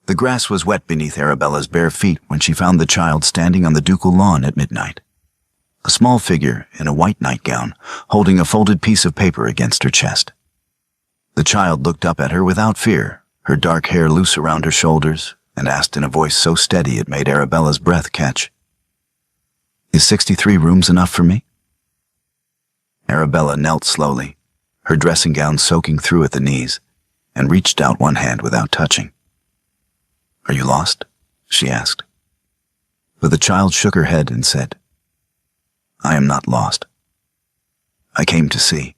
The grass was wet beneath Arabella's bare feet when she found the child standing on the ducal lawn at midnight. A small figure in a white nightgown, holding a folded piece of paper against her chest. The child looked up at her without fear, her dark hair loose around her shoulders, and asked in a voice so steady it made Arabella's breath catch, "Is 63 rooms enough for me?" Arabella knelt slowly, her dressing gown soaking through at the knees, and reached out one hand without touching. "Are you lost?" she asked. But the child shook her head and said, "I am not lost. I came to see."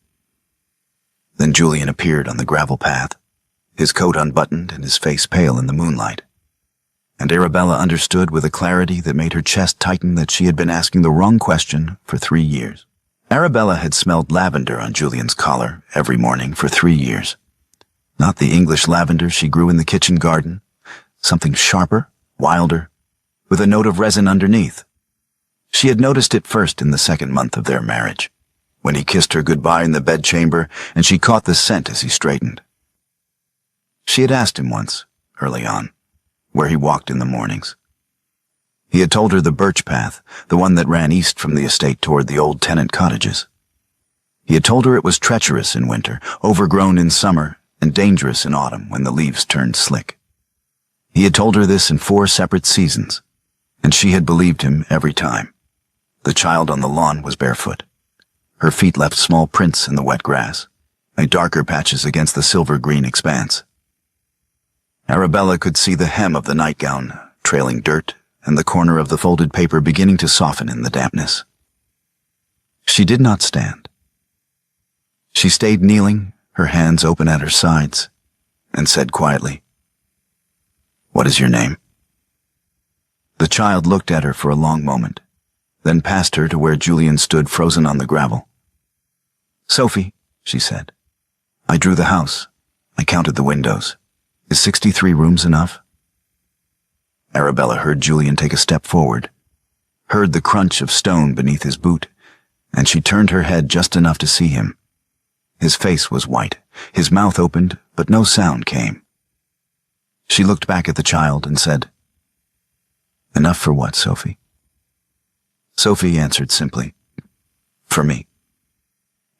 Then Julian appeared on the gravel path, his coat unbuttoned and his face pale in the moonlight. And Arabella understood with a clarity that made her chest tighten that she had been asking the wrong question for 3 years. Arabella had smelled lavender on Julian's collar every morning for 3 years. Not the English lavender she grew in the kitchen garden, something sharper, wilder, with a note of resin underneath. She had noticed it first in the 2nd month of their marriage, when he kissed her goodbye in the bedchamber and she caught the scent as he straightened. She had asked him once, early on, where he walked in the mornings. He had told her the birch path, the one that ran east from the estate toward the old tenant cottages. He had told her it was treacherous in winter, overgrown in summer, and dangerous in autumn when the leaves turned slick. He had told her this in 4 separate seasons, and she had believed him every time. The child on the lawn was barefoot. Her feet left small prints in the wet grass, made darker patches against the silver-green expanse. Arabella could see the hem of the nightgown trailing dirt and the corner of the folded paper beginning to soften in the dampness. She did not stand. She stayed kneeling, her hands open at her sides, and said quietly, "What is your name?" The child looked at her for a long moment, then passed her to where Julian stood frozen on the gravel. "Sophie," she said, "I drew the house. I counted the windows. Is 63 rooms enough?" Arabella heard Julian take a step forward, heard the crunch of stone beneath his boot, and she turned her head just enough to see him. His face was white, his mouth opened, but no sound came. She looked back at the child and said, "Enough for what, Sophie?" Sophie answered simply, "For me.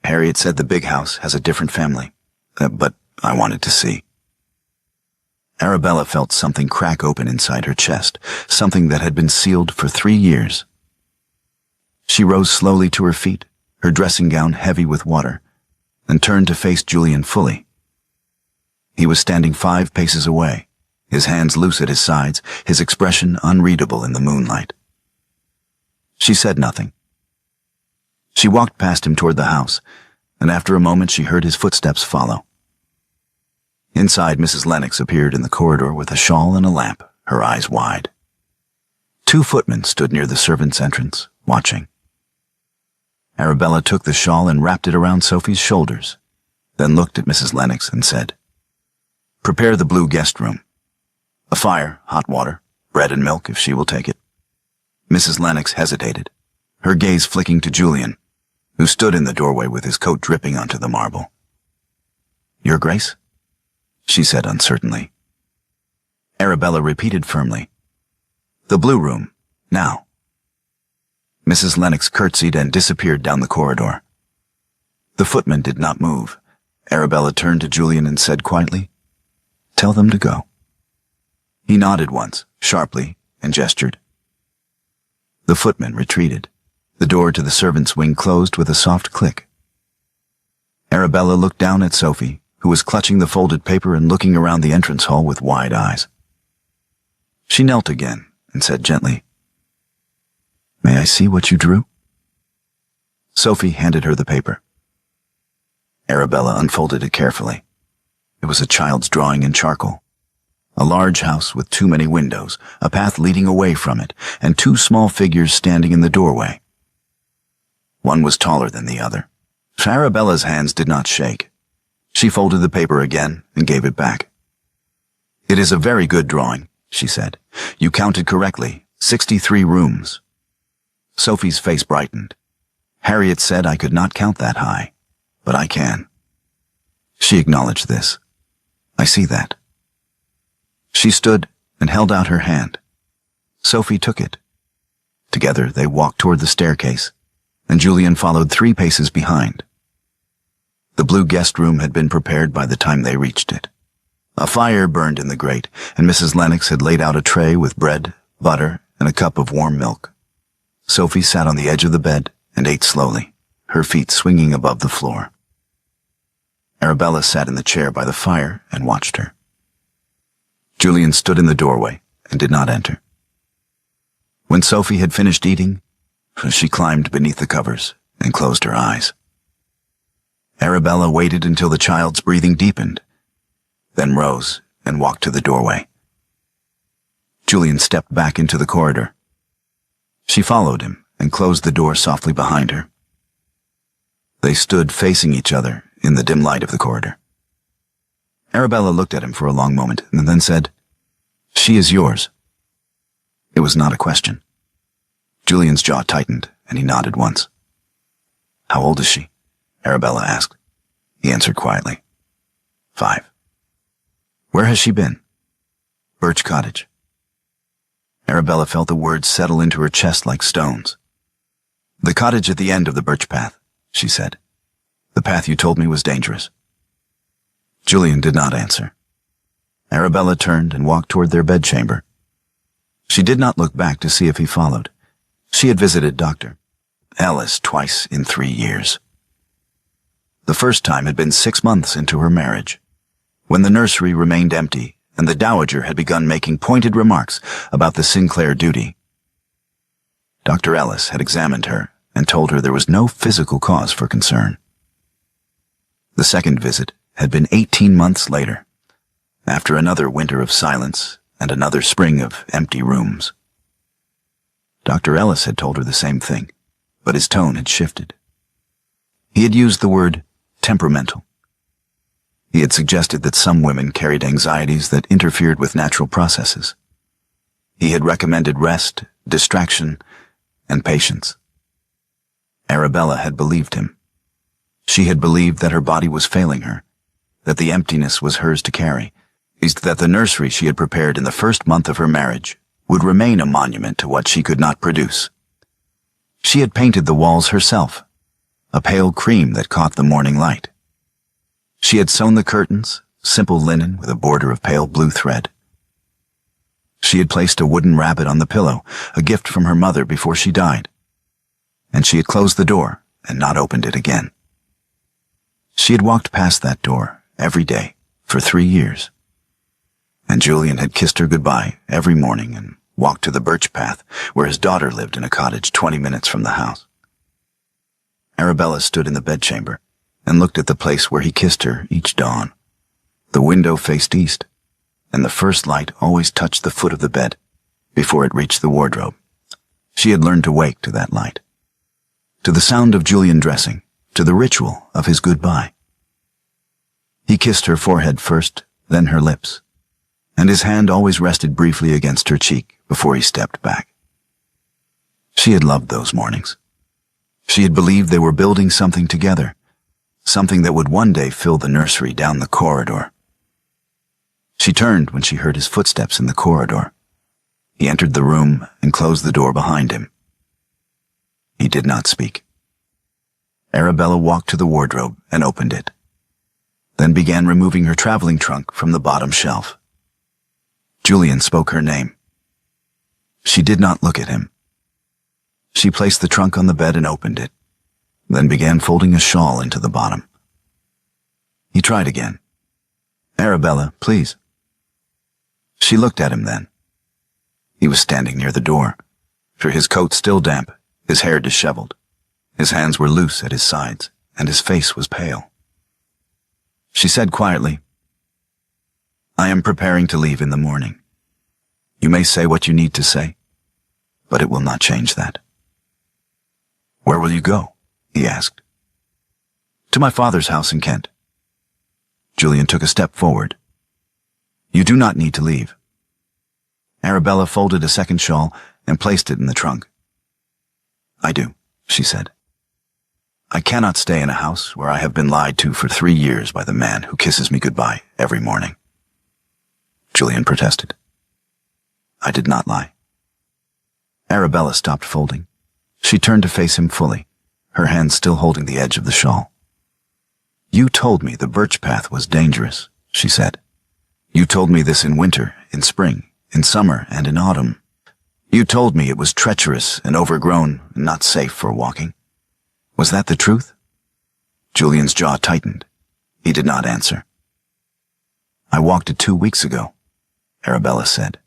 Harriet said the big house has a different family, but I wanted to see." Arabella felt something crack open inside her chest, something that had been sealed for 3 years. She rose slowly to her feet, her dressing gown heavy with water, and turned to face Julian fully. He was standing 5 paces away, his hands loose at his sides, his expression unreadable in the moonlight. She said nothing. She walked past him toward the house, and after a moment she heard his footsteps follow. Inside, Mrs. Lennox appeared in the corridor with a shawl and a lamp, her eyes wide. 2 footmen stood near the servants' entrance, watching. Arabella took the shawl and wrapped it around Sophie's shoulders, then looked at Mrs. Lennox and said, "Prepare the blue guest room. A fire, hot water, bread and milk if she will take it." Mrs. Lennox hesitated, her gaze flicking to Julian, who stood in the doorway with his coat dripping onto the marble. "Your Grace?" she said uncertainly. Arabella repeated firmly, "The blue room, now." Mrs. Lennox curtsied and disappeared down the corridor. The footman did not move. Arabella turned to Julian and said quietly, "Tell them to go." He nodded once, sharply, and gestured. The footman retreated. The door to the servants' wing closed with a soft click. Arabella looked down at Sophie, who was clutching the folded paper and looking around the entrance hall with wide eyes. She knelt again and said gently, "May I see what you drew?" Sophie handed her the paper. Arabella unfolded it carefully. It was a child's drawing in charcoal. A large house with too many windows, a path leading away from it, and 2 small figures standing in the doorway. One was taller than the other. Arabella's hands did not shake. She folded the paper again and gave it back. "It is a very good drawing," she said. "You counted correctly, 63 rooms." Sophie's face brightened. "Harriet said I could not count that high, but I can." She acknowledged this. "I see that." She stood, and held out her hand. Sophie took it. Together they walked toward the staircase, and Julian followed 3 paces behind. The blue guest room had been prepared by the time they reached it. A fire burned in the grate, and Mrs. Lennox had laid out a tray with bread, butter, and a cup of warm milk. Sophie sat on the edge of the bed and ate slowly, her feet swinging above the floor. Arabella sat in the chair by the fire and watched her. Julian stood in the doorway and did not enter. When Sophie had finished eating, she climbed beneath the covers and closed her eyes. Arabella waited until the child's breathing deepened, then rose and walked to the doorway. Julian stepped back into the corridor. She followed him and closed the door softly behind her. They stood facing each other in the dim light of the corridor. Arabella looked at him for a long moment and then said, "She is yours." It was not a question. Julian's jaw tightened and he nodded once. "How old is she?" Arabella asked. He answered quietly, 5. "Where has she been?" "Birch Cottage." Arabella felt the words settle into her chest like stones. "The cottage at the end of the birch path," she said. "The path you told me was dangerous." Julian did not answer. Arabella turned and walked toward their bedchamber. She did not look back to see if he followed. She had visited Dr. Ellis twice in 3 years. The first time had been 6 months into her marriage, when the nursery remained empty and the dowager had begun making pointed remarks about the Sinclair duty. Dr. Ellis had examined her and told her there was no physical cause for concern. The second visit had been 18 months later, after another winter of silence and another spring of empty rooms. Dr. Ellis had told her the same thing, but his tone had shifted. He had used the word temperamental. He had suggested that some women carried anxieties that interfered with natural processes. He had recommended rest, distraction, and patience. Arabella had believed him. She had believed that her body was failing her, that the emptiness was hers to carry, that the nursery she had prepared in the first month of her marriage would remain a monument to what she could not produce. She had painted the walls herself, a pale cream that caught the morning light. She had sewn the curtains, simple linen with a border of pale blue thread. She had placed a wooden rabbit on the pillow, a gift from her mother before she died, and she had closed the door and not opened it again. She had walked past that door every day for 3 years, and Julian had kissed her goodbye every morning and walked to the birch path where his daughter lived in a cottage 20 minutes from the house. Arabella stood in the bedchamber and looked at the place where he kissed her each dawn. The window faced east, and the first light always touched the foot of the bed before it reached the wardrobe. She had learned to wake to that light, to the sound of Julian dressing, to the ritual of his goodbye. He kissed her forehead first, then her lips, and his hand always rested briefly against her cheek before he stepped back. She had loved those mornings. She had believed they were building something together, something that would one day fill the nursery down the corridor. She turned when she heard his footsteps in the corridor. He entered the room and closed the door behind him. He did not speak. Arabella walked to the wardrobe and opened it, then began removing her traveling trunk from the bottom shelf. Julian spoke her name. She did not look at him. She placed the trunk on the bed and opened it, then began folding a shawl into the bottom. He tried again. "Arabella, please." She looked at him then. He was standing near the door, his coat still damp, his hair disheveled. His hands were loose at his sides, and his face was pale. She said quietly, "I am preparing to leave in the morning. You may say what you need to say, but it will not change that." "Where will you go?" he asked. "To my father's house in Kent." Julian took a step forward. "You do not need to leave." Arabella folded a second shawl and placed it in the trunk. "I do," she said. "I cannot stay in a house where I have been lied to for 3 years by the man who kisses me goodbye every morning." Julian protested. I did not lie. Arabella stopped folding. She turned to face him fully, her hands still holding the edge of the shawl. You told me the birch path was dangerous, she said. You told me this in winter, in spring, in summer, and in autumn. You told me it was treacherous and overgrown and not safe for walking. Was that the truth? Julian's jaw tightened. He did not answer. I walked it 2 weeks ago, Arabella said.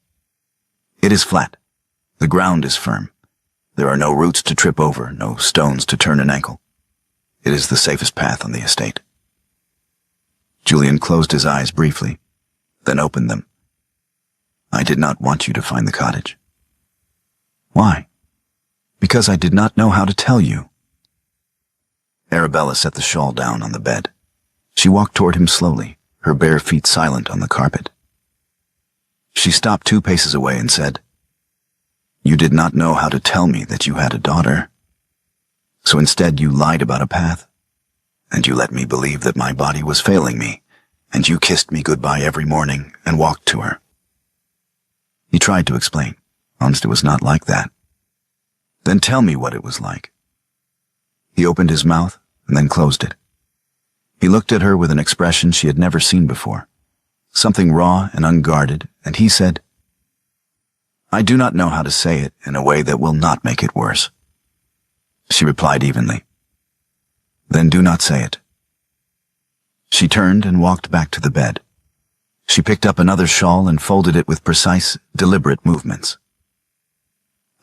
It is flat. The ground is firm. There are no roots to trip over, no stones to turn an ankle. It is the safest path on the estate. Julian closed his eyes briefly, then opened them. I did not want you to find the cottage. Why? Because I did not know how to tell you. Arabella set the shawl down on the bed. She walked toward him slowly, her bare feet silent on the carpet. She stopped 2 paces away and said, You did not know how to tell me that you had a daughter. So instead you lied about a path, and you let me believe that my body was failing me, and you kissed me goodbye every morning and walked to her. He tried to explain, honest it was not like that. Then tell me what it was like. He opened his mouth and then closed it. He looked at her with an expression she had never seen before, something raw and unguarded, and he said, I do not know how to say it in a way that will not make it worse. She replied evenly, Then do not say it. She turned and walked back to the bed. She picked up another shawl and folded it with precise, deliberate movements.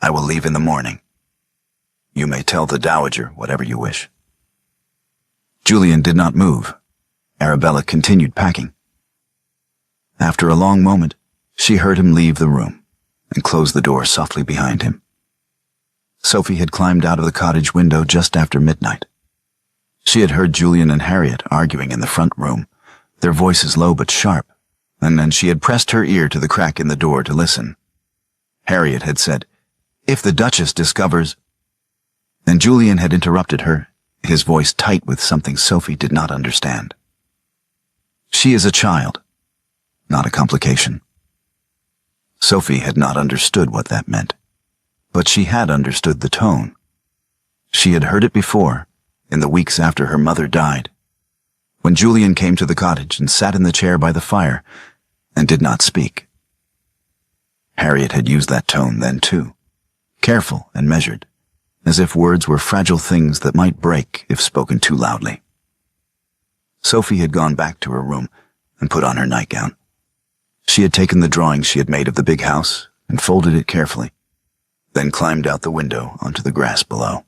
I will leave in the morning. You may tell the dowager whatever you wish. Julian did not move. Arabella continued packing. After a long moment, she heard him leave the room and close the door softly behind him. Sophie had climbed out of the cottage window just after midnight. She had heard Julian and Harriet arguing in the front room, their voices low but sharp, and then she had pressed her ear to the crack in the door to listen. Harriet had said, If the Duchess discovers... And Julian had interrupted her, his voice tight with something Sophie did not understand. She is a child, not a complication. Sophie had not understood what that meant, but she had understood the tone. She had heard it before, in the weeks after her mother died, when Julian came to the cottage and sat in the chair by the fire and did not speak. Harriet had used that tone then too, careful and measured, as if words were fragile things that might break if spoken too loudly. Sophie had gone back to her room and put on her nightgown. She had taken the drawing she had made of the big house and folded it carefully, then climbed out the window onto the grass below.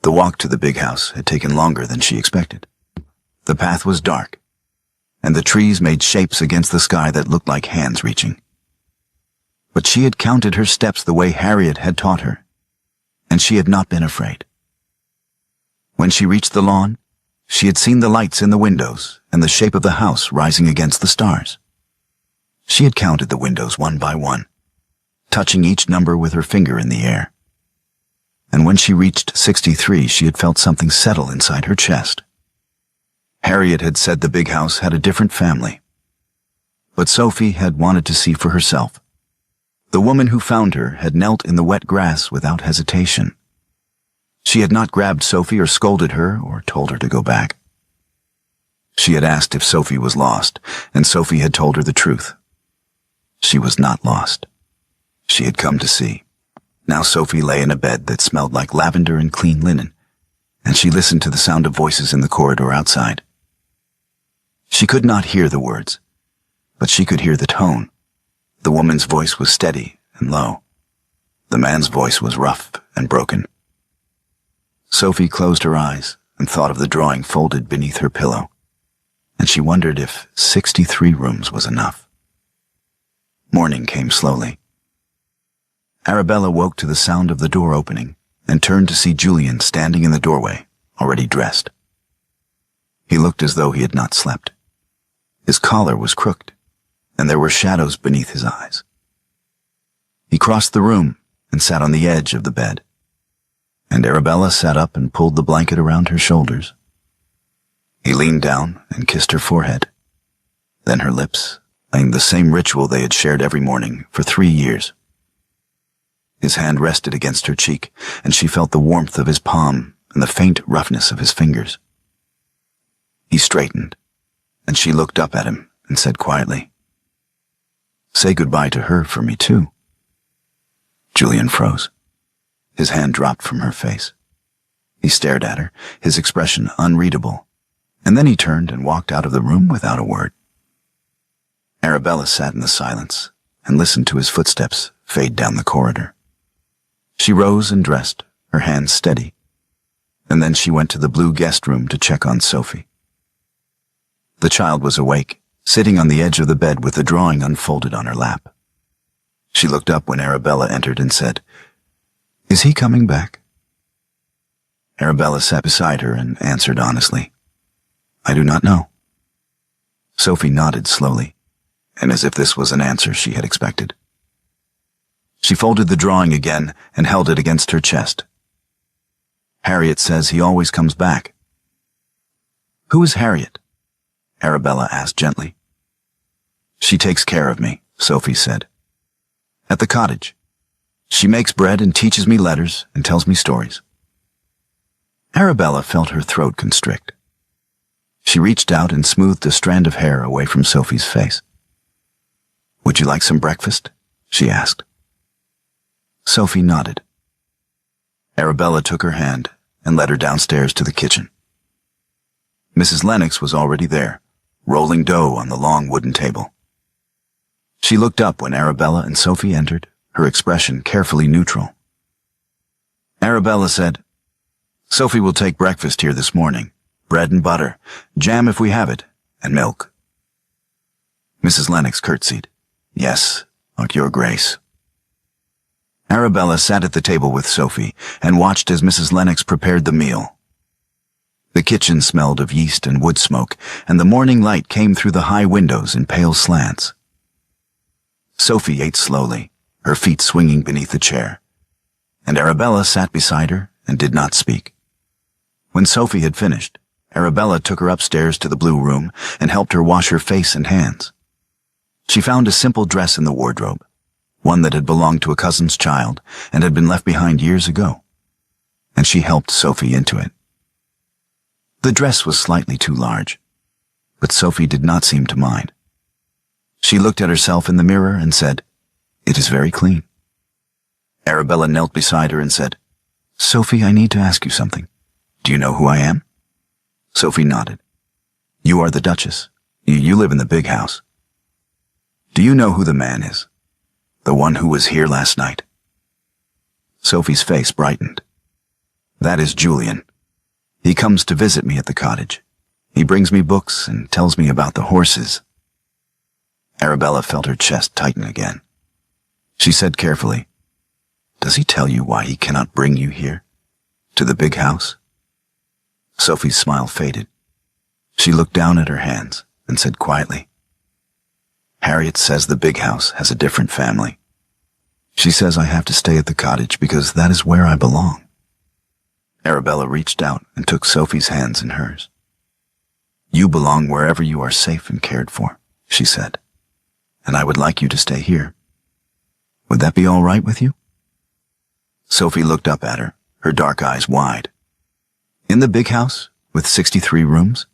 The walk to the big house had taken longer than she expected. The path was dark, and the trees made shapes against the sky that looked like hands reaching. But she had counted her steps the way Harriet had taught her, and she had not been afraid. When she reached the lawn, she had seen the lights in the windows and the shape of the house rising against the stars. She had counted the windows one by one, touching each number with her finger in the air. And when she reached 63, she had felt something settle inside her chest. Harriet had said the big house had a different family, but Sophie had wanted to see for herself. The woman who found her had knelt in the wet grass without hesitation. She had not grabbed Sophie or scolded her or told her to go back. She had asked if Sophie was lost, and Sophie had told her the truth. She was not lost. She had come to see. Now Sophie lay in a bed that smelled like lavender and clean linen, and she listened to the sound of voices in the corridor outside. She could not hear the words, but she could hear the tone. The woman's voice was steady and low. The man's voice was rough and broken. Sophie closed her eyes and thought of the drawing folded beneath her pillow, and she wondered if 63 rooms was enough. Morning came slowly. Arabella woke to the sound of the door opening and turned to see Julian standing in the doorway, already dressed. He looked as though he had not slept. His collar was crooked, and there were shadows beneath his eyes. He crossed the room and sat on the edge of the bed, and Arabella sat up and pulled the blanket around her shoulders. He leaned down and kissed her forehead, then her lips, the same ritual they had shared every morning for 3 years. His hand rested against her cheek, and she felt the warmth of his palm and the faint roughness of his fingers. He straightened, and she looked up at him and said quietly, "Say goodbye to her for me too." Julian froze. His hand dropped from her face. He stared at her, his expression unreadable, and then he turned and walked out of the room without a word. Arabella sat in the silence and listened to his footsteps fade down the corridor. She rose and dressed, her hands steady, and then she went to the blue guest room to check on Sophie. The child was awake, sitting on the edge of the bed with the drawing unfolded on her lap. She looked up when Arabella entered and said, "Is he coming back?" Arabella sat beside her and answered honestly, "I do not know." Sophie nodded slowly, and as if this was an answer she had expected. She folded the drawing again and held it against her chest. "Harriet says he always comes back." "Who is Harriet?" Arabella asked gently. "She takes care of me," Sophie said. "At the cottage. She makes bread and teaches me letters and tells me stories." Arabella felt her throat constrict. She reached out and smoothed a strand of hair away from Sophie's face. "Would you like some breakfast?" she asked. Sophie nodded. Arabella took her hand and led her downstairs to the kitchen. Mrs. Lennox was already there, rolling dough on the long wooden table. She looked up when Arabella and Sophie entered, her expression carefully neutral. Arabella said, "Sophie will take breakfast here this morning. Bread and butter, jam if we have it, and milk." Mrs. Lennox curtsied. "Yes, your grace." Arabella sat at the table with Sophie and watched as Mrs. Lennox prepared the meal. The kitchen smelled of yeast and wood smoke, and the morning light came through the high windows in pale slants. Sophie ate slowly, her feet swinging beneath the chair, and Arabella sat beside her and did not speak. When Sophie had finished, Arabella took her upstairs to the blue room and helped her wash her face and hands. She found a simple dress in the wardrobe, one that had belonged to a cousin's child and had been left behind years ago, and she helped Sophie into it. The dress was slightly too large, but Sophie did not seem to mind. She looked at herself in the mirror and said, "It is very clean." Arabella knelt beside her and said, "Sophie, I need to ask you something. Do you know who I am?" Sophie nodded. "You are the Duchess. You live in the big house. Do you know who the man is? The one who was here last night?" Sophie's face brightened. "That is Julian. He comes to visit me at the cottage. He brings me books and tells me about the horses." Arabella felt her chest tighten again. She said carefully, "Does he tell you why he cannot bring you here, to the big house?" Sophie's smile faded. She looked down at her hands and said quietly, "Harriet says the big house has a different family. She says I have to stay at the cottage because that is where I belong." Arabella reached out and took Sophie's hands in hers. "You belong wherever you are safe and cared for," she said, "and I would like you to stay here. Would that be all right with you?" Sophie looked up at her dark eyes wide. "In the big house, with 63 rooms?"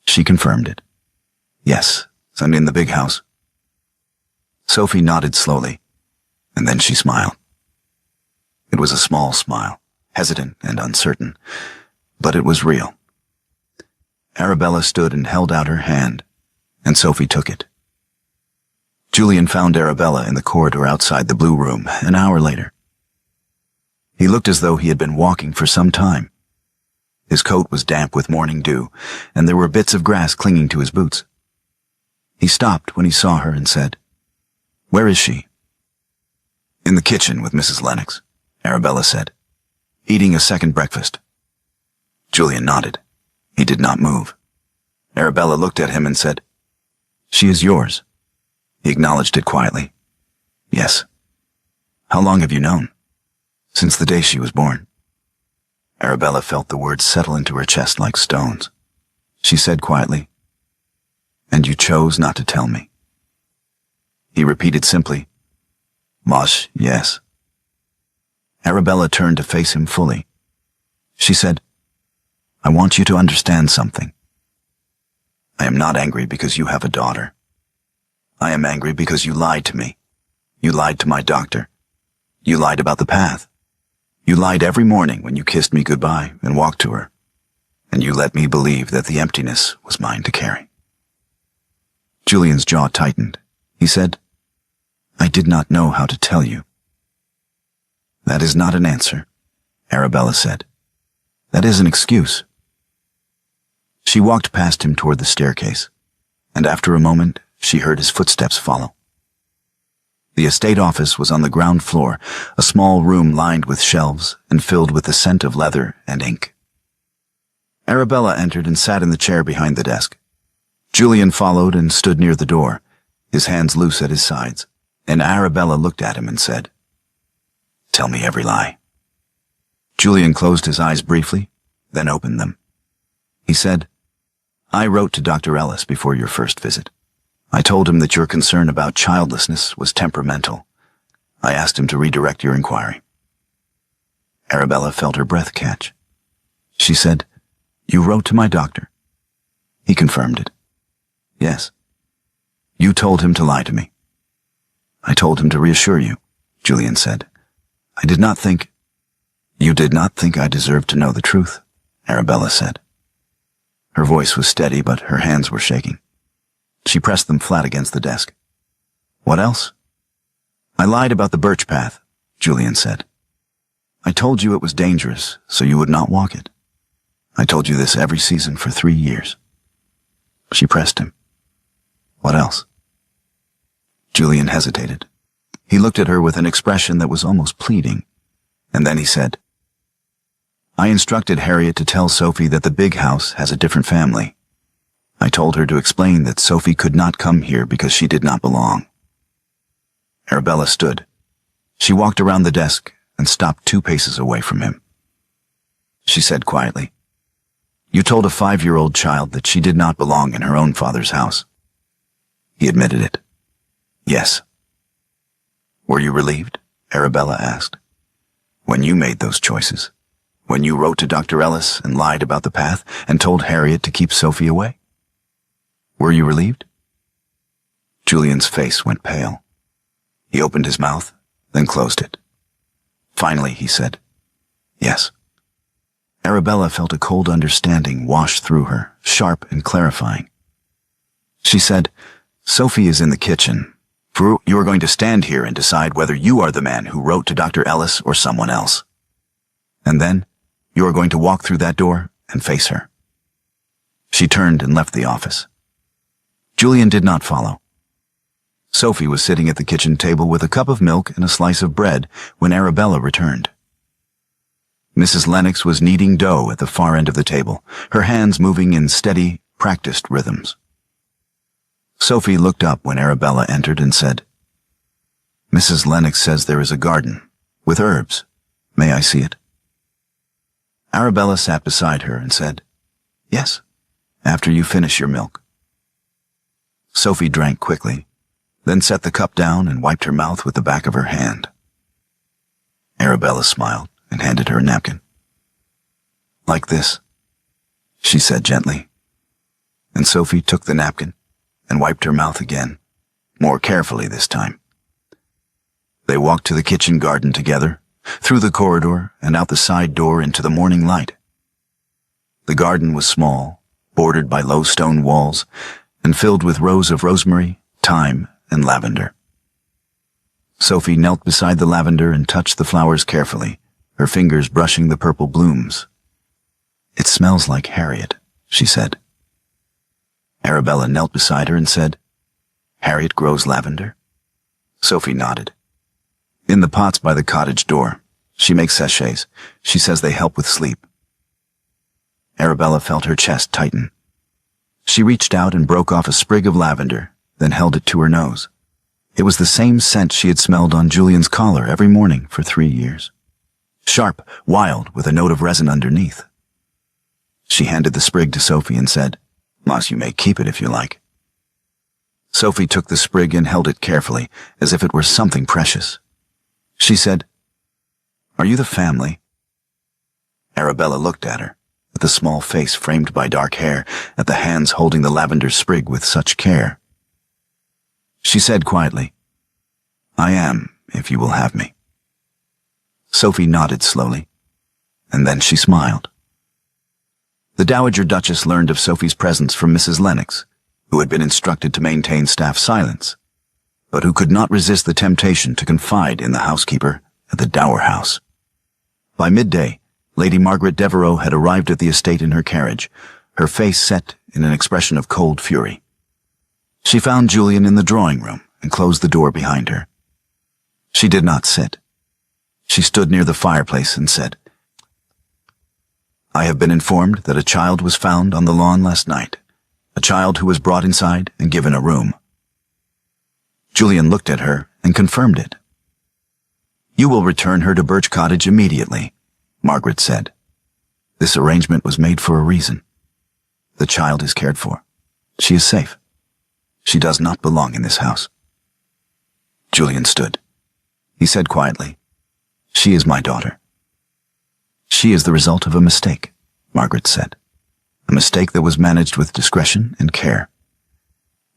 She confirmed it. "Yes, I'm in the big house." Sophie nodded slowly, and then she smiled. It was a small smile, hesitant and uncertain, but it was real. Arabella stood and held out her hand, and Sophie took it. Julian found Arabella in the corridor outside the blue room an hour later. He looked as though he had been walking for some time. His coat was damp with morning dew, and there were bits of grass clinging to his boots. He stopped when he saw her and said, "Where is she?" "In the kitchen with Mrs. Lennox," Arabella said, "eating a second breakfast." Julian nodded. He did not move. Arabella looked at him and said, "She is yours." He acknowledged it quietly. "Yes." "How long have you known?" "Since the day she was born." Arabella felt the words settle into her chest like stones. She said quietly, "And you chose not to tell me." He repeated simply, "Mosh, yes." Arabella turned to face him fully. She said, "I want you to understand something. I am not angry because you have a daughter. I am angry because you lied to me. You lied to my doctor. You lied about the path. You lied every morning when you kissed me goodbye and walked to her. And you let me believe that the emptiness was mine to carry." Julian's jaw tightened. He said, "I did not know how to tell you." "That is not an answer," Arabella said. "That is an excuse." She walked past him toward the staircase, and after a moment, she heard his footsteps follow. The estate office was on the ground floor, a small room lined with shelves and filled with the scent of leather and ink. Arabella entered and sat in the chair behind the desk. Julian followed and stood near the door, his hands loose at his sides, and Arabella looked at him and said, "Tell me every lie." Julian closed his eyes briefly, then opened them. He said, "I wrote to Dr. Ellis before your first visit. I told him that your concern about childlessness was temperamental. I asked him to redirect your inquiry." Arabella felt her breath catch. She said, "You wrote to my doctor?" He confirmed it. "Yes." "You told him to lie to me?" "I told him to reassure you," Julian said. "I did not think—" "You did not think I deserved to know the truth," Arabella said. Her voice was steady, but her hands were shaking. She pressed them flat against the desk. "What else?" "I lied about the birch path," Julian said. "I told you it was dangerous, so you would not walk it. I told you this every season for 3 years. She pressed him. "What else?" Julian hesitated. He looked at her with an expression that was almost pleading, and then he said, "I instructed Harriet to tell Sophie that the big house has a different family. I told her to explain that Sophie could not come here because she did not belong." Arabella stood. She walked around the desk and stopped 2 paces away from him. She said quietly, "You told a 5-year-old child that she did not belong in her own father's house." He admitted it. "Yes." "Were you relieved?" Arabella asked. "When you made those choices? When you wrote to Dr. Ellis and lied about the path and told Harriet to keep Sophie away? Were you relieved?" Julian's face went pale. He opened his mouth, then closed it. Finally, he said, "Yes." Arabella felt a cold understanding wash through her, sharp and clarifying. She said, "Sophie is in the kitchen. You are going to stand here and decide whether you are the man who wrote to Dr. Ellis or someone else. And then, you are going to walk through that door and face her." She turned and left the office. Julian did not follow. Sophie was sitting at the kitchen table with a cup of milk and a slice of bread when Arabella returned. Mrs. Lennox was kneading dough at the far end of the table, her hands moving in steady, practiced rhythms. Sophie looked up when Arabella entered and said, "Mrs. Lennox says there is a garden, with herbs. May I see it?" Arabella sat beside her and said, "Yes, after you finish your milk." Sophie drank quickly, then set the cup down and wiped her mouth with the back of her hand. Arabella smiled and handed her a napkin. "Like this," she said gently. And Sophie took the napkin and wiped her mouth again, more carefully this time. They walked to the kitchen garden together, through the corridor and out the side door into the morning light. The garden was small, bordered by low stone walls, and filled with rows of rosemary, thyme, and lavender. Sophie knelt beside the lavender and touched the flowers carefully, her fingers brushing the purple blooms. "It smells like Harriet," she said. Arabella knelt beside her and said, "Harriet grows lavender?" Sophie nodded. "In the pots by the cottage door. She makes sachets. She says they help with sleep." Arabella felt her chest tighten. She reached out and broke off a sprig of lavender, then held it to her nose. It was the same scent she had smelled on Julian's collar every morning for 3 years. Sharp, wild, with a note of resin underneath. She handed the sprig to Sophie and said, "Mas, you may keep it if you like." Sophie took the sprig and held it carefully, as if it were something precious. She said, "Are you the family?" Arabella looked at her, at the small face framed by dark hair, at the hands holding the lavender sprig with such care. She said quietly, "I am, if you will have me." Sophie nodded slowly, and then she smiled. The Dowager Duchess learned of Sophie's presence from Mrs. Lennox, who had been instructed to maintain staff silence, but who could not resist the temptation to confide in the housekeeper at the Dower House. By midday, Lady Margaret Devereux had arrived at the estate in her carriage, her face set in an expression of cold fury. She found Julian in the drawing room and closed the door behind her. She did not sit. She stood near the fireplace and said, "I have been informed that a child was found on the lawn last night, a child who was brought inside and given a room." Julian looked at her and confirmed it. "You will return her to Birch Cottage immediately," Margaret said. "This arrangement was made for a reason. The child is cared for. She is safe. She does not belong in this house." Julian stood. He said quietly, "She is my daughter." "She is the result of a mistake," Margaret said. "A mistake that was managed with discretion and care.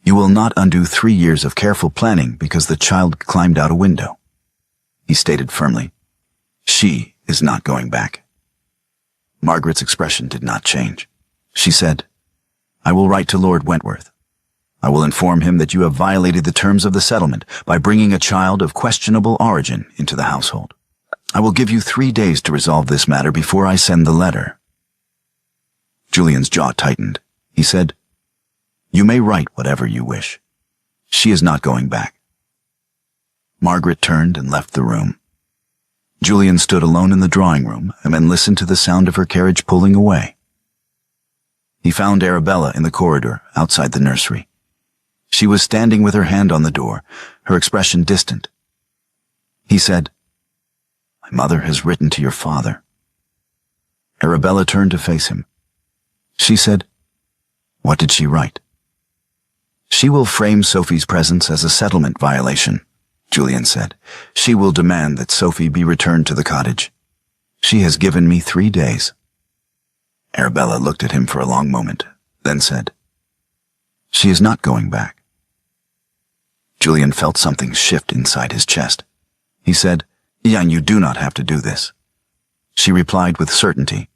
You will not undo 3 years of careful planning because the child climbed out a window." He stated firmly, "She is not going back." Margaret's expression did not change. She said, "I will write to Lord Wentworth. I will inform him that you have violated the terms of the settlement by bringing a child of questionable origin into the household. I will give you 3 days to resolve this matter before I send the letter." Julian's jaw tightened. He said, "You may write whatever you wish. She is not going back." Margaret turned and left the room. Julian stood alone in the drawing room and then listened to the sound of her carriage pulling away. He found Arabella in the corridor outside the nursery. She was standing with her hand on the door, her expression distant. He said, "My mother has written to your father." Arabella turned to face him. She said, "What did she write?" "She will frame Sophie's presence as a settlement violation," Julian said. "She will demand that Sophie be returned to the cottage. She has given me 3 days." Arabella looked at him for a long moment, then said, "She is not going back." Julian felt something shift inside his chest. He said, "Jan, you do not have to do this." She replied with certainty,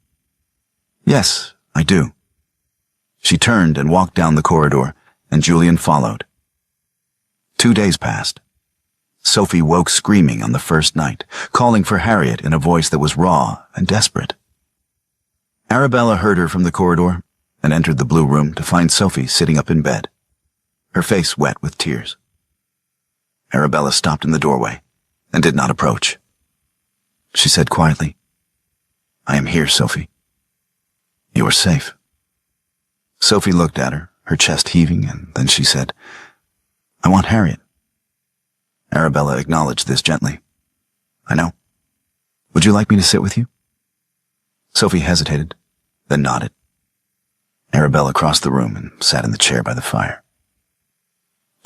"Yes, I do." She turned and walked down the corridor, and Julian followed. 2 days passed. Sophie woke screaming on the first night, calling for Harriet in a voice that was raw and desperate. Arabella heard her from the corridor and entered the blue room to find Sophie sitting up in bed, her face wet with tears. Arabella stopped in the doorway and did not approach. She said quietly, "I am here, Sophie. You are safe." Sophie looked at her, her chest heaving, and then she said, "I want Harriet." Arabella acknowledged this gently. "I know. Would you like me to sit with you?" Sophie hesitated, then nodded. Arabella crossed the room and sat in the chair by the fire.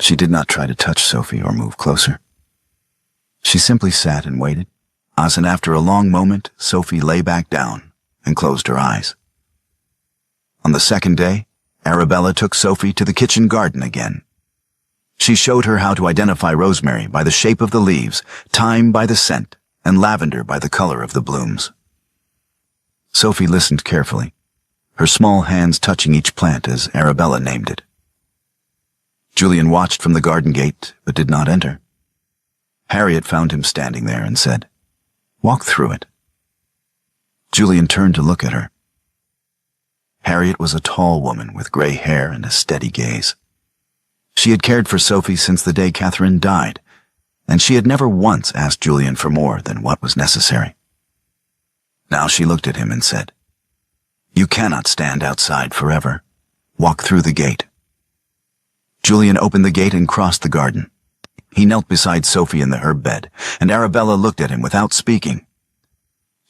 She did not try to touch Sophie or move closer. She simply sat and waited, and after a long moment, Sophie lay back down and closed her eyes. On the second day, Arabella took Sophie to the kitchen garden again. She showed her how to identify rosemary by the shape of the leaves, thyme by the scent, and lavender by the color of the blooms. Sophie listened carefully, her small hands touching each plant as Arabella named it. Julian watched from the garden gate, but did not enter. Harriet found him standing there and said, "Walk through it." Julian turned to look at her. Harriet was a tall woman with gray hair and a steady gaze. She had cared for Sophie since the day Catherine died, and she had never once asked Julian for more than what was necessary. Now she looked at him and said, "You cannot stand outside forever. Walk through the gate." Julian opened the gate and crossed the garden. He knelt beside Sophie in the herb bed, and Arabella looked at him without speaking.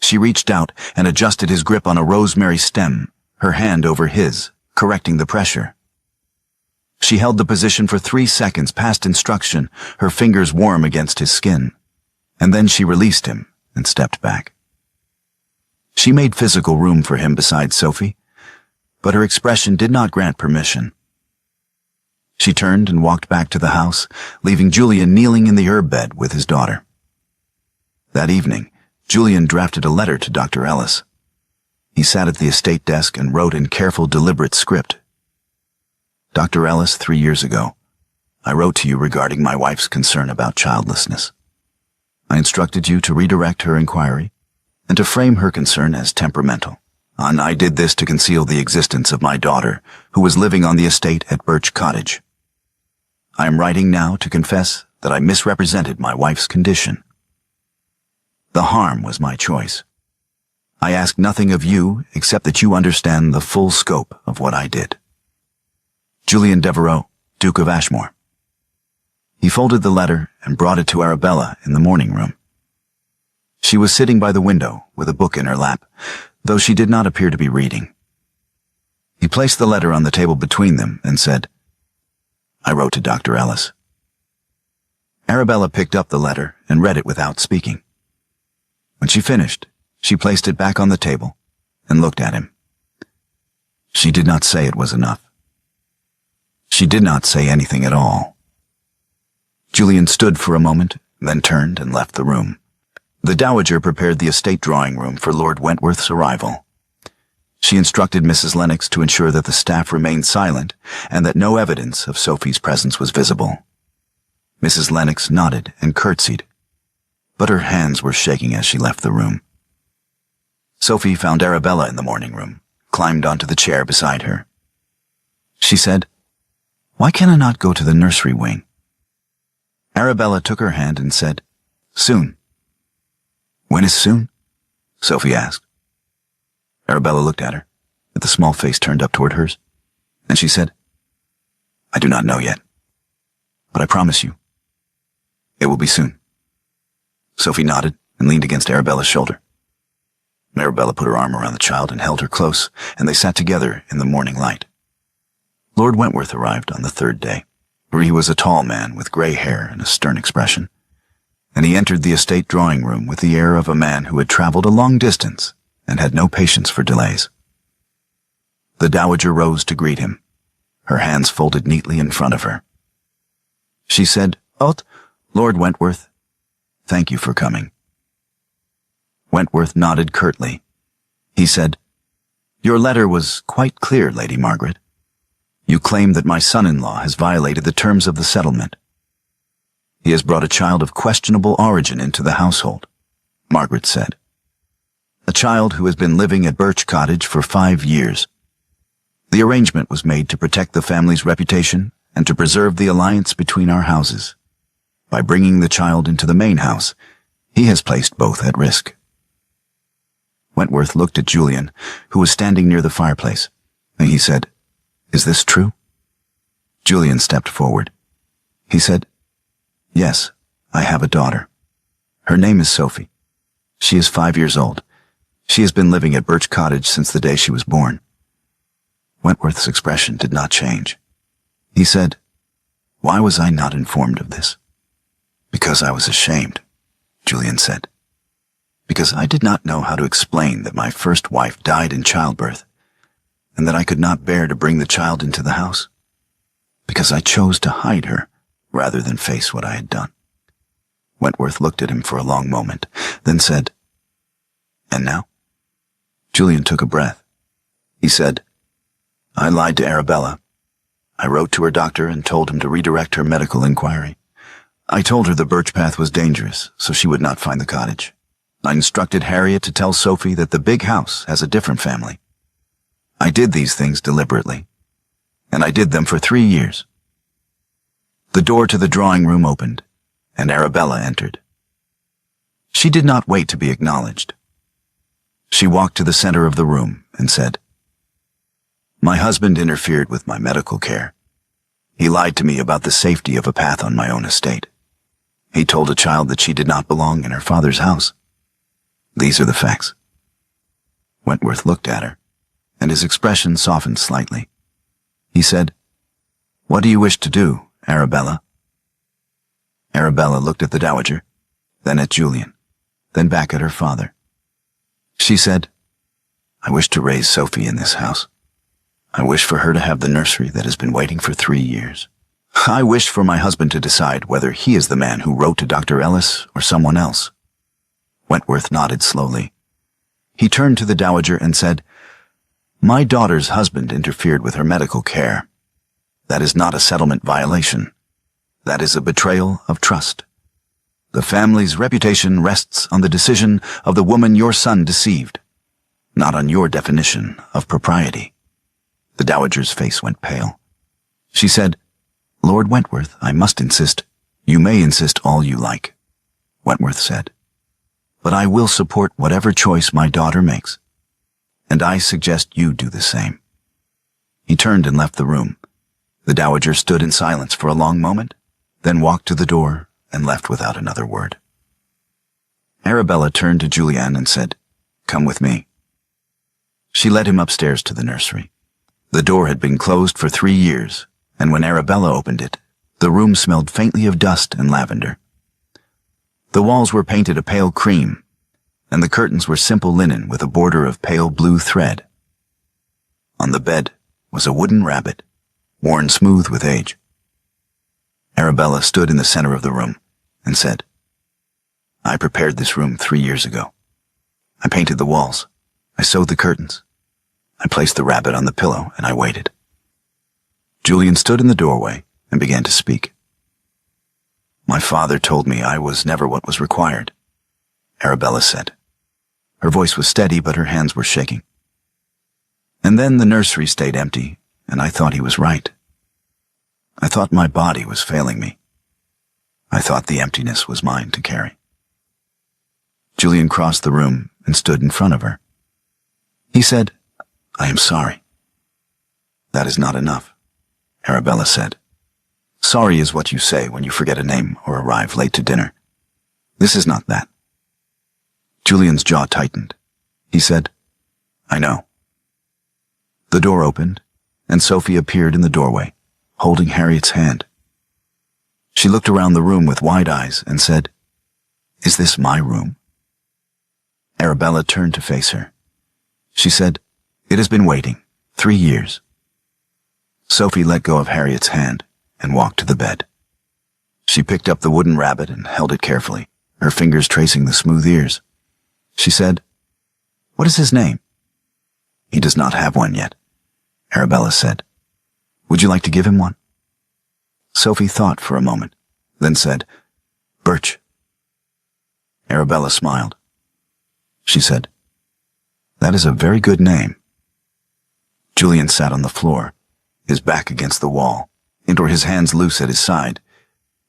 She reached out and adjusted his grip on a rosemary stem, her hand over his, correcting the pressure. She held the position for 3 seconds past instruction, her fingers warm against his skin. And then she released him and stepped back. She made physical room for him beside Sophie, but her expression did not grant permission. She turned and walked back to the house, leaving Julian kneeling in the herb bed with his daughter. That evening, Julian drafted a letter to Dr. Ellis. He sat at the estate desk and wrote in careful, deliberate script. Dr. Ellis, 3 years ago, I wrote to you regarding my wife's concern about childlessness. I instructed you to redirect her inquiry and to frame her concern as temperamental. And I did this to conceal the existence of my daughter, who was living on the estate at Birch Cottage. I am writing now to confess that I misrepresented my wife's condition. The harm was my choice. I ask nothing of you except that you understand the full scope of what I did. Julian Devereux, Duke of Ashmore. He folded the letter and brought it to Arabella in the morning room. She was sitting by the window with a book in her lap, though she did not appear to be reading. He placed the letter on the table between them and said, I wrote to Dr. Ellis. Arabella picked up the letter and read it without speaking. When she finished, she placed it back on the table and looked at him. She did not say it was enough. She did not say anything at all. Julian stood for a moment, then turned and left the room. The dowager prepared the estate drawing room for Lord Wentworth's arrival. She instructed Mrs. Lennox to ensure that the staff remained silent and that no evidence of Sophie's presence was visible. Mrs. Lennox nodded and curtsied, but her hands were shaking as she left the room. Sophie found Arabella in the morning room, climbed onto the chair beside her. She said, Why can I not go to the nursery wing? Arabella took her hand and said, Soon. When is soon? Sophie asked. Arabella looked at her, with the small face turned up toward hers, and she said, I do not know yet, but I promise you, it will be soon. Sophie nodded and leaned against Arabella's shoulder. Arabella put her arm around the child and held her close, and they sat together in the morning light. Lord Wentworth arrived on the 3rd day, for he was a tall man with gray hair and a stern expression, and he entered the estate drawing room with the air of a man who had traveled a long distance and had no patience for delays. The dowager rose to greet him, her hands folded neatly in front of her. She said, Lord Wentworth, thank you for coming. Wentworth nodded curtly. He said, Your letter was quite clear, Lady Margaret. You claim that my son-in-law has violated the terms of the settlement. He has brought a child of questionable origin into the household, Margaret said. A child who has been living at Birch Cottage for 5 years. The arrangement was made to protect the family's reputation and to preserve the alliance between our houses. By bringing the child into the main house, he has placed both at risk. Wentworth looked at Julian, who was standing near the fireplace, and he said, Is this true? Julian stepped forward. He said, Yes, I have a daughter. Her name is Sophie. She is 5 years old. She has been living at Birch Cottage since the day she was born. Wentworth's expression did not change. He said, Why was I not informed of this? Because I was ashamed, Julian said. Because I did not know how to explain that my first wife died in childbirth, and that I could not bear to bring the child into the house. Because I chose to hide her, rather than face what I had done. Wentworth looked at him for a long moment, then said, And now? Julian took a breath. He said, I lied to Arabella. I wrote to her doctor and told him to redirect her medical inquiry. I told her the birch path was dangerous, so she would not find the cottage. I instructed Harriet to tell Sophie that the big house has a different family. I did these things deliberately, and I did them for 3 years. The door to the drawing room opened, and Arabella entered. She did not wait to be acknowledged. She walked to the center of the room and said, My husband interfered with my medical care. He lied to me about the safety of a path on my own estate. He told a child that she did not belong in her father's house. These are the facts. Wentworth looked at her, and his expression softened slightly. He said, What do you wish to do, Arabella? Arabella looked at the dowager, then at Julian, then back at her father. She said, I wish to raise Sophie in this house. I wish for her to have the nursery that has been waiting for 3 years. I wish for my husband to decide whether he is the man who wrote to Dr. Ellis or someone else. Wentworth nodded slowly. He turned to the dowager and said, My daughter's husband interfered with her medical care. That is not a settlement violation. That is a betrayal of trust. The family's reputation rests on the decision of the woman your son deceived, not on your definition of propriety. The dowager's face went pale. She said, Lord Wentworth, I must insist. You may insist all you like, Wentworth said. But I will support whatever choice my daughter makes. And I suggest you do the same. He turned and left the room. The dowager stood in silence for a long moment, then walked to the door and left without another word. Arabella turned to Julian and said, Come with me. She led him upstairs to the nursery. The door had been closed for 3 years, and when Arabella opened it, the room smelled faintly of dust and lavender. The walls were painted a pale cream, and the curtains were simple linen with a border of pale blue thread. On the bed was a wooden rabbit, worn smooth with age. Arabella stood in the center of the room and said, I prepared this room 3 years ago. I painted the walls. I sewed the curtains. I placed the rabbit on the pillow and I waited. Julian stood in the doorway and began to speak. My father told me I was never what was required, Arabella said. Her voice was steady, but her hands were shaking. And then the nursery stayed empty, and I thought he was right. I thought my body was failing me. I thought the emptiness was mine to carry. Julian crossed the room and stood in front of her. He said, I am sorry. That is not enough, Arabella said. Sorry is what you say when you forget a name or arrive late to dinner. This is not that. Julian's jaw tightened. He said, I know. The door opened, and Sophie appeared in the doorway, holding Harriet's hand. She looked around the room with wide eyes and said, Is this my room? Arabella turned to face her. She said, It has been waiting 3 years. Sophie let go of Harriet's hand and walked to the bed. She picked up the wooden rabbit and held it carefully, her fingers tracing the smooth ears. She said, What is his name? He does not have one yet, Arabella said. Would you like to give him one? Sophie thought for a moment, then said, Birch. Arabella smiled. She said, That is a very good name. Julian sat on the floor, his back against the wall, and his hands loose at his side.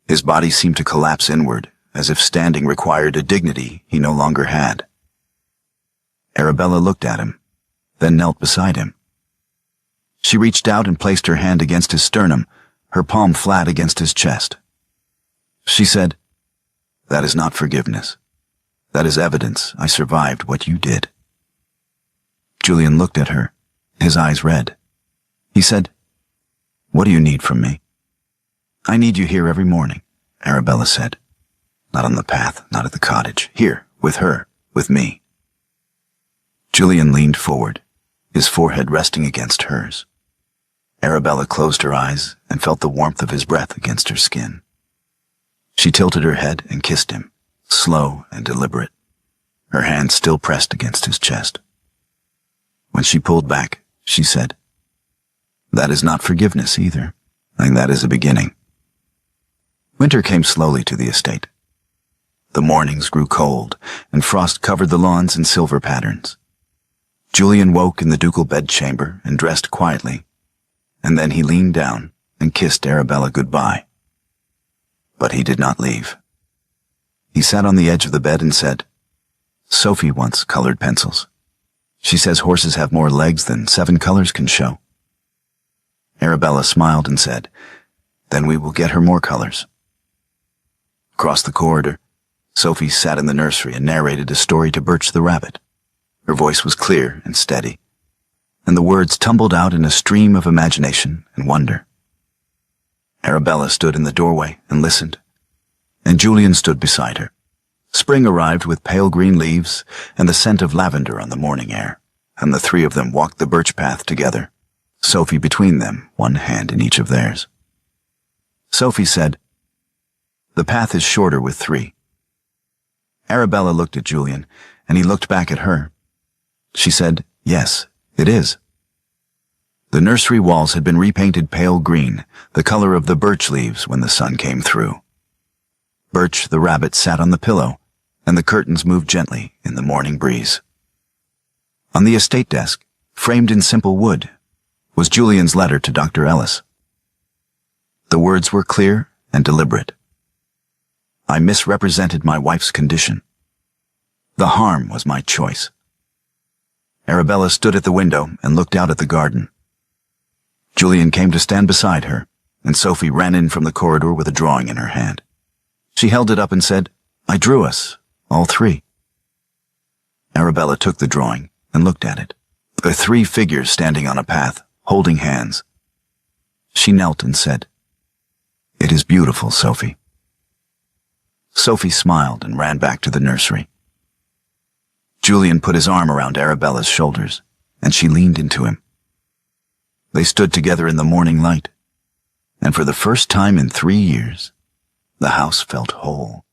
His body seemed to collapse inward, as if standing required a dignity he no longer had. Arabella looked at him, then knelt beside him. She reached out and placed her hand against his sternum, her palm flat against his chest. She said, That is not forgiveness. That is evidence I survived what you did. Julian looked at her, his eyes red. He said, What do you need from me? I need you here every morning, Arabella said. Not on the path, not at the cottage. Here, with her, with me. Julian leaned forward, his forehead resting against hers. Arabella closed her eyes and felt the warmth of his breath against her skin. She tilted her head and kissed him, slow and deliberate, her hand still pressed against his chest. When she pulled back, she said, That is not forgiveness either, and that is a beginning. Winter came slowly to the estate. The mornings grew cold, and frost covered the lawns in silver patterns. Julian woke in the ducal bedchamber and dressed quietly, and then he leaned down and kissed Arabella goodbye. But he did not leave. He sat on the edge of the bed and said, Sophie once colored pencils. She says horses have more legs than 7 colors can show. Arabella smiled and said, Then we will get her more colors. Across the corridor, Sophie sat in the nursery and narrated a story to Birch the rabbit. Her voice was clear and steady, and the words tumbled out in a stream of imagination and wonder. Arabella stood in the doorway and listened, and Julian stood beside her. Spring arrived with pale green leaves and the scent of lavender on the morning air, and the three of them walked the birch path together, Sophie between them, one hand in each of theirs. Sophie said, "The path is shorter with three." Arabella looked at Julian, and he looked back at her. She said, "Yes, it is." The nursery walls had been repainted pale green, the color of the birch leaves when the sun came through. Birch the rabbit sat on the pillow, and the curtains moved gently in the morning breeze. On the estate desk, framed in simple wood, was Julian's letter to Dr. Ellis. The words were clear and deliberate. "I misrepresented my wife's condition. The harm was my choice." Arabella stood at the window and looked out at the garden. Julian came to stand beside her, and Sophie ran in from the corridor with a drawing in her hand. She held it up and said, "I drew us, all three." Arabella took the drawing and looked at it. The three figures standing on a path, holding hands. She knelt and said, "It is beautiful, Sophie." Sophie smiled and ran back to the nursery. Julian put his arm around Arabella's shoulders, and she leaned into him. They stood together in the morning light, and for the first time in 3 years, the house felt whole.